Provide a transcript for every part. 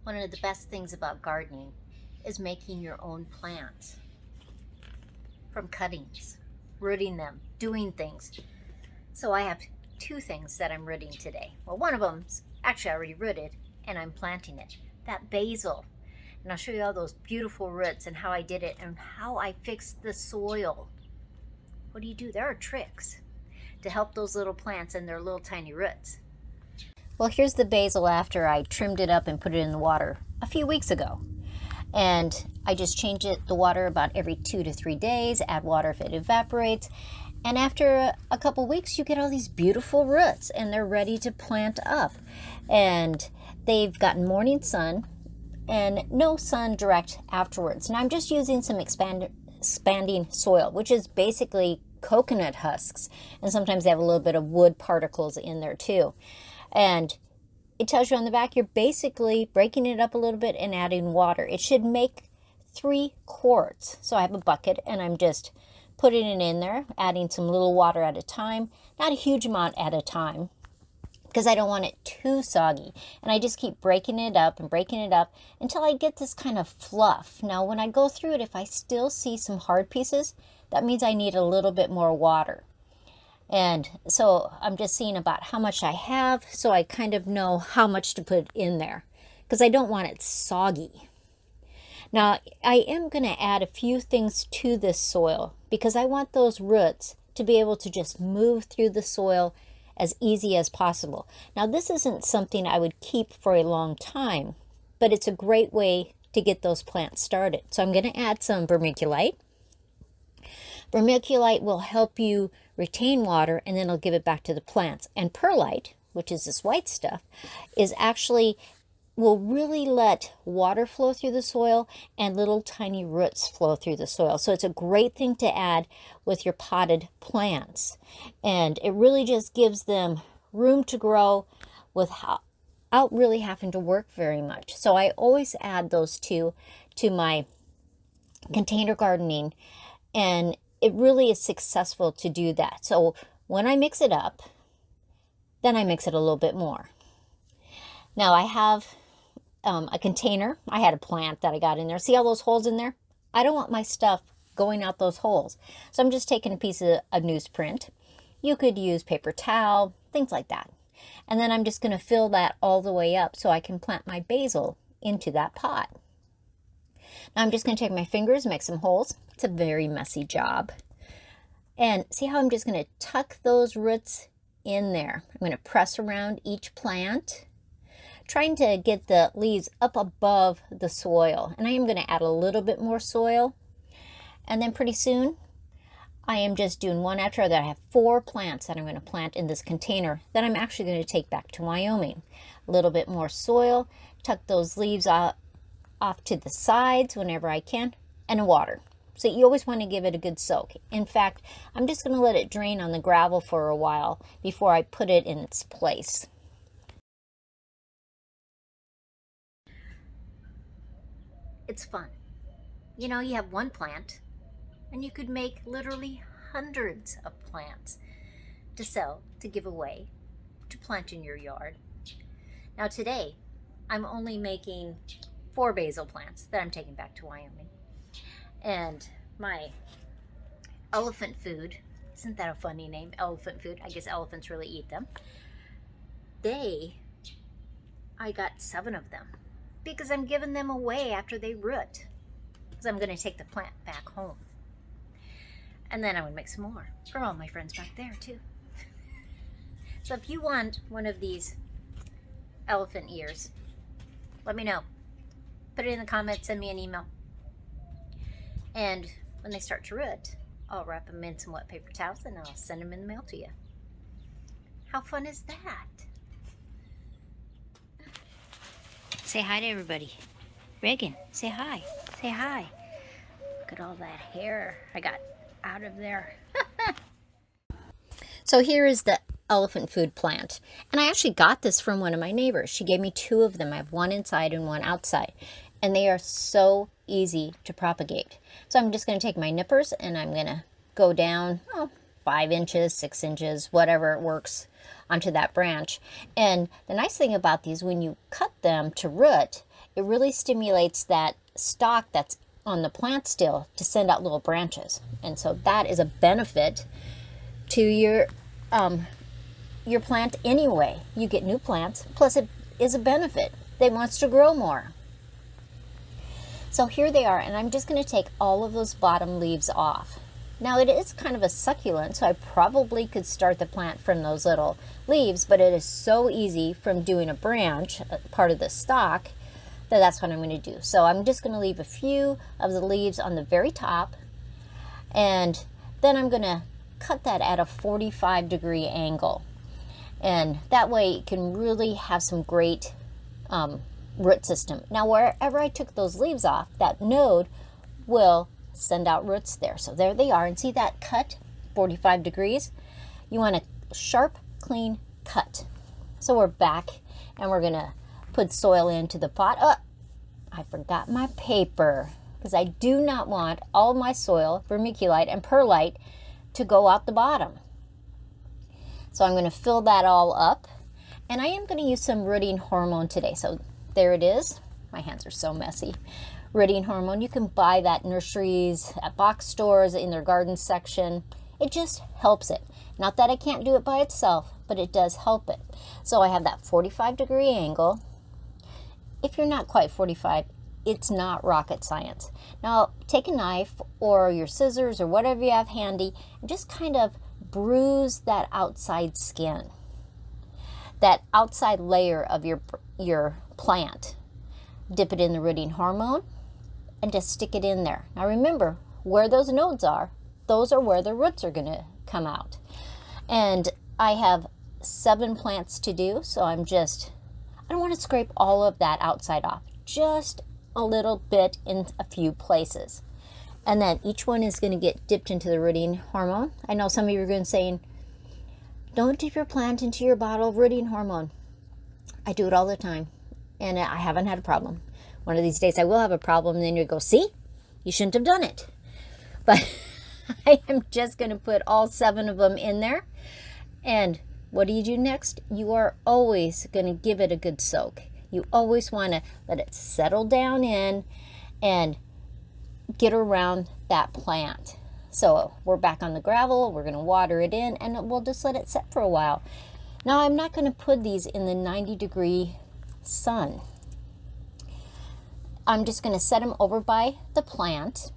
One of the best things about gardening is making your own plants from cuttings, rooting them, doing things. So I have two things that I'm rooting today. Well, one of them's actually already rooted and I'm planting it. That basil. And I'll show you all those beautiful roots and how I did it and how I fixed the soil. What do you do? There are tricks to help those little plants and their little tiny roots. Well, here's the basil after I trimmed it up and put it in the water a few weeks ago. And I just change the water about every 2 to 3 days, add water if it evaporates. And after a couple weeks, you get all these beautiful roots and they're ready to plant up. And they've gotten morning sun and no sun direct afterwards. And I'm just using some expanding soil, which is basically coconut husks. And sometimes they have a little bit of wood particles in there too. And it tells you on the back, you're basically breaking it up a little bit and adding water. It should make 3 quarts. So I have a bucket and I'm just putting it in there, adding some little water at a time, not a huge amount at a time, because I don't want it too soggy. And I just keep breaking it up and breaking it up until I get this kind of fluff. Now, when I go through it, if I still see some hard pieces, that means I need a little bit more water. And so I'm just seeing about how much I have, so I kind of know how much to put in there, because I don't want it soggy. Now, I am going to add a few things to this soil, because I want those roots to be able to just move through the soil as easy as possible. Now, this isn't something I would keep for a long time, but it's a great way to get those plants started. So I'm going to add some vermiculite. Vermiculite will help you retain water and then it'll give it back to the plants. And perlite, which is this white stuff, is actually will really let water flow through the soil and little tiny roots flow through the soil. So it's a great thing to add with your potted plants. And it really just gives them room to grow without really having to work very much. So I always add those two to my container gardening, and it really is successful to do that. So when I mix it up, then I mix it a little bit more. Now I have a container. I had a plant that I got in there. See all those holes in there? I don't want my stuff going out those holes. So I'm just taking a piece of newsprint. You could use paper towel, things like that. And then I'm just going to fill that all the way up so I can plant my basil into that pot. Now I'm just going to take my fingers, make some holes. It's a very messy job. And see how I'm just going to tuck those roots in there. I'm going to press around each plant, trying to get the leaves up above the soil. And I am going to add a little bit more soil. And then pretty soon, I am just doing one after another. I have 4 plants that I'm going to plant in this container that I'm actually going to take back to Wyoming. A little bit more soil, tuck those leaves off to the sides whenever I can, and water. So you always want to give it a good soak. In fact, I'm just going to let it drain on the gravel for a while before I put it in its place. It's fun. You know, you have one plant and you could make literally hundreds of plants to sell, to give away, to plant in your yard. Now today, I'm only making 4 basil plants that I'm taking back to Wyoming. And my elephant food, isn't that a funny name? Elephant food. I guess elephants really eat them. I got 7 of them because I'm giving them away after they root. Because I'm going to take the plant back home. And then I'm going to make some more for all my friends back there too. So if you want one of these elephant ears, let me know. Put it in the comments, send me an email. And when they start to root, I'll wrap them in some wet paper towels and I'll send them in the mail to you. How fun is that? Say hi to everybody. Reagan, say hi. Say hi. Look at all that hair I got out of there. So here is the elephant food plant. And I actually got this from one of my neighbors. She gave me 2 of them. I have one inside and one outside. And they are so easy to propagate. So I'm just going to take my nippers and I'm going to go down 5 inches, 6 inches, whatever works onto that branch. And the nice thing about these, when you cut them to root, it really stimulates that stalk that's on the plant still to send out little branches. And so that is a benefit to your plant anyway. You get new plants, plus it is a benefit. They wants to grow more. So here they are, and I'm just going to take all of those bottom leaves off. Now it is kind of a succulent, so I probably could start the plant from those little leaves, but it is so easy from doing a branch, part of the stalk, that's what I'm going to do. So I'm just going to leave a few of the leaves on the very top, and then I'm going to cut that at a 45-degree angle. And that way it can really have some great root system. Now wherever I took those leaves off, that node will send out roots there. So there they are, and see that cut, 45 degrees? You want a sharp, clean cut. So we're back, and we're going to put soil into the pot. Oh, I forgot my paper, because I do not want all my soil, vermiculite and perlite, to go out the bottom. So I'm going to fill that all up, and I am going to use some rooting hormone today. So there it is. My hands are so messy. Rooting hormone, you can buy that in nurseries, at box stores, in their garden section. It just helps it. Not that I can't do it by itself, but it does help it. So I have that 45-degree angle. If you're not quite 45, it's not rocket science. Now take a knife or your scissors or whatever you have handy and just kind of bruise that outside skin, that outside layer of your plant. Dip it in the rooting hormone and just stick it in there. Now remember, where those nodes are, those are where the roots are going to come out. And I have 7 plants to do, so I don't want to scrape all of that outside off, just a little bit in a few places. And then each one is going to get dipped into the rooting hormone. I know some of you are going to say, don't dip your plant into your bottle of rooting hormone. I do it all the time, and I haven't had a problem. One of these days I will have a problem, and then you go, see, you shouldn't have done it. But I am just going to put all 7 of them in there. And what do you do next? You are always going to give it a good soak. You always want to let it settle down in and get around that plant. So we're back on the gravel. We're going to water it in, and we'll just let it set for a while. Now I'm not going to put these in the 90-degree sun. I'm just going to set them over by the plant.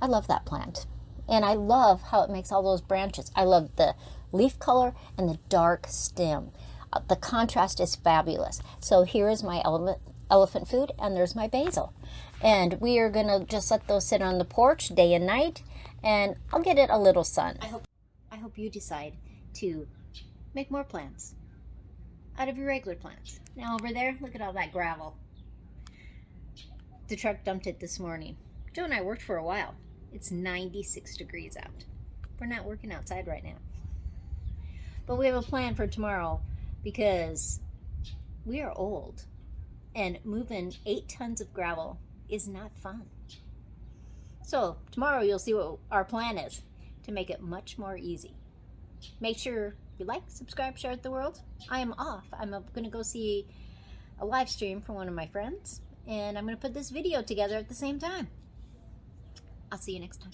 I love that plant. And I love how it makes all those branches. I love the leaf color and the dark stem. The contrast is fabulous. So here is my elephant food, and there's my basil. And we are going to just let those sit on the porch day and night, and I'll get it a little sun. I hope you decide to make more plants out of your regular plants. Now over there, look at all that gravel. The truck dumped it this morning. Joe and I worked for a while. It's 96 degrees out. We're not working outside right now. But we have a plan for tomorrow, because we are old, and moving 8 tons of gravel is not fun. So tomorrow you'll see what our plan is to make it much more easy. Make sure you like, subscribe, share with the world. I am off. I'm going to go see a live stream from one of my friends, and I'm going to put this video together at the same time. I'll see you next time.